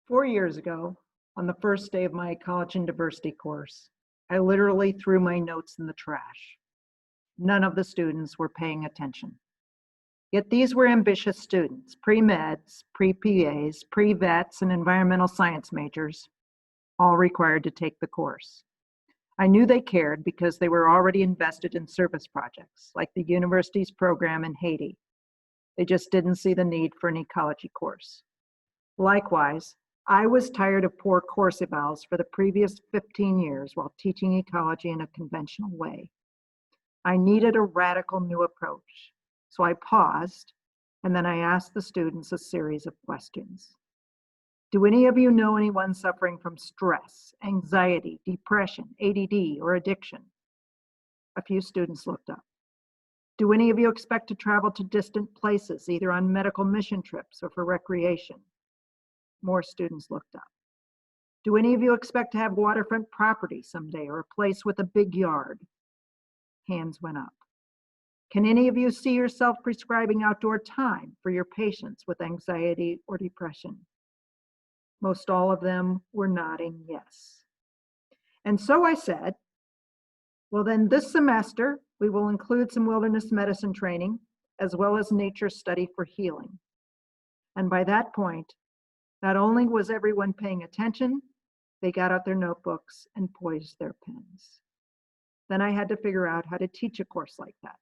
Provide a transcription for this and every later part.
4 years ago, on the first day of my Ecology and Diversity course, I literally threw my notes in the trash. None of the students were paying attention. Yet these were ambitious students, pre-meds, pre-PAs, pre-vets, and environmental science majors, all required to take the course. I knew they cared because they were already invested in service projects, like the university's program in Haiti. They just didn't see the need for an ecology course. Likewise, I was tired of poor course evals for the previous 15 years while teaching ecology in a conventional way. I needed a radical new approach, so I paused, and then I asked the students a series of questions. Do any of you know anyone suffering from stress, anxiety, depression, ADD, or addiction? A few students looked up. Do any of you expect to travel to distant places, either on medical mission trips or for recreation? More students looked up. Do any of you expect to have waterfront property someday or a place with a big yard? Hands went up. Can any of you see yourself prescribing outdoor time for your patients with anxiety or depression? Most all of them were nodding yes. And so I said, well then this semester we will include some wilderness medicine training as well as nature study for healing. And by that point, not only was everyone paying attention, they got out their notebooks and poised their pens. Then I had to figure out how to teach a course like that.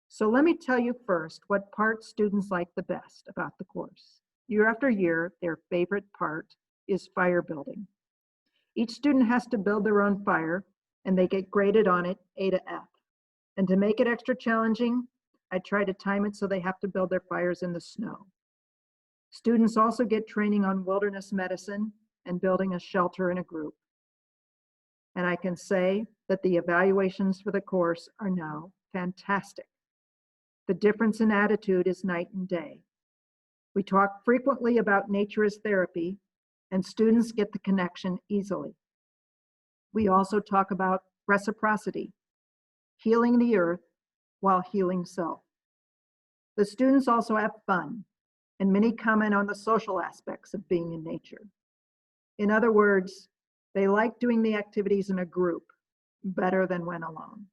So let me tell you first what part students like the best about the course. Year after year, their favorite part is fire building. Each student has to build their own fire, and they get graded on it A to F. And to make it extra challenging, I try to time it so they have to build their fires in the snow. Students also get training on wilderness medicine and building a shelter in a group. And I can say that the evaluations for the course are now fantastic. The difference in attitude is night and day. We talk frequently about nature as therapy, and students get the connection easily. We also talk about reciprocity, healing the earth while healing self. The students also have fun, and many comment on the social aspects of being in nature. In other words, they like doing the activities in a group better than when alone.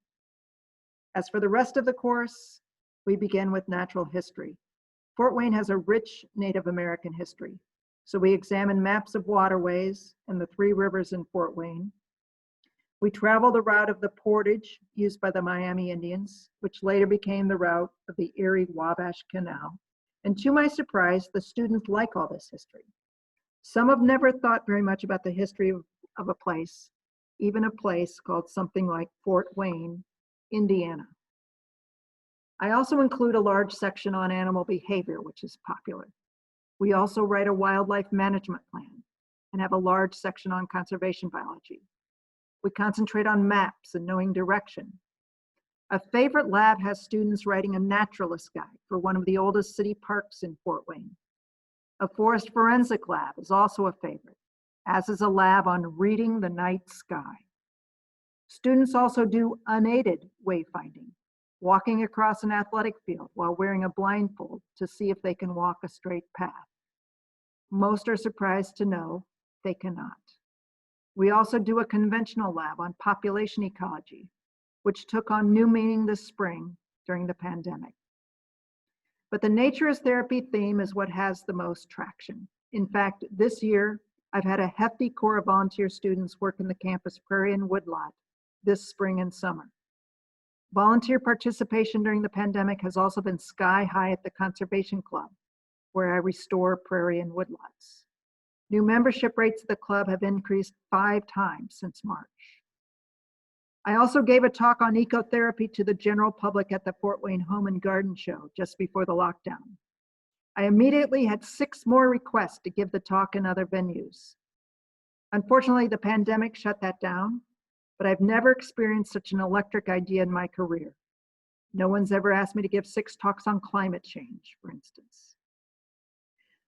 As for the rest of the course, we begin with natural history. Fort Wayne has a rich Native American history, so we examine maps of waterways and the 3 rivers in Fort Wayne. We travel the route of the portage used by the Miami Indians, which later became the route of the Erie-Wabash Canal. And to my surprise, the students like all this history. Some have never thought very much about the history of a place, even a place called something like Fort Wayne, Indiana. I also include a large section on animal behavior, which is popular. We also write a wildlife management plan and have a large section on conservation biology. We concentrate on maps and knowing direction. A favorite lab has students writing a naturalist guide for one of the oldest city parks in Fort Wayne. A forest forensic lab is also a favorite, as is a lab on reading the night sky. Students also do unaided wayfinding, walking across an athletic field while wearing a blindfold to see if they can walk a straight path. Most are surprised to know they cannot. We also do a conventional lab on population ecology, which took on new meaning this spring during the pandemic. But the nature as therapy theme is what has the most traction. In fact, this year, I've had a hefty core of volunteer students work in the campus prairie and woodlot this spring and summer. Volunteer participation during the pandemic has also been sky high at the Conservation Club, where I restore prairie and woodlots. New membership rates of the club have increased 5 times since March. I also gave a talk on ecotherapy to the general public at the Fort Wayne Home and Garden Show just before the lockdown. I immediately had 6 more requests to give the talk in other venues. Unfortunately, the pandemic shut that down, but I've never experienced such an electric idea in my career. No one's ever asked me to give 6 talks on climate change, for instance.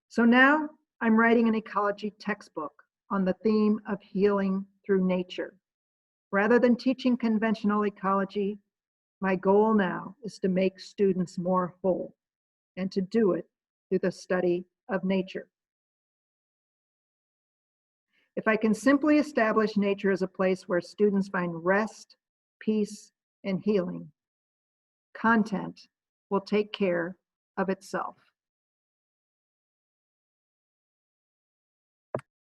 So now I'm writing an ecology textbook on the theme of healing through nature. Rather than teaching conventional ecology, my goal now is to make students more whole and to do it through the study of nature. If I can simply establish nature as a place where students find rest, peace, and healing, content will take care of itself.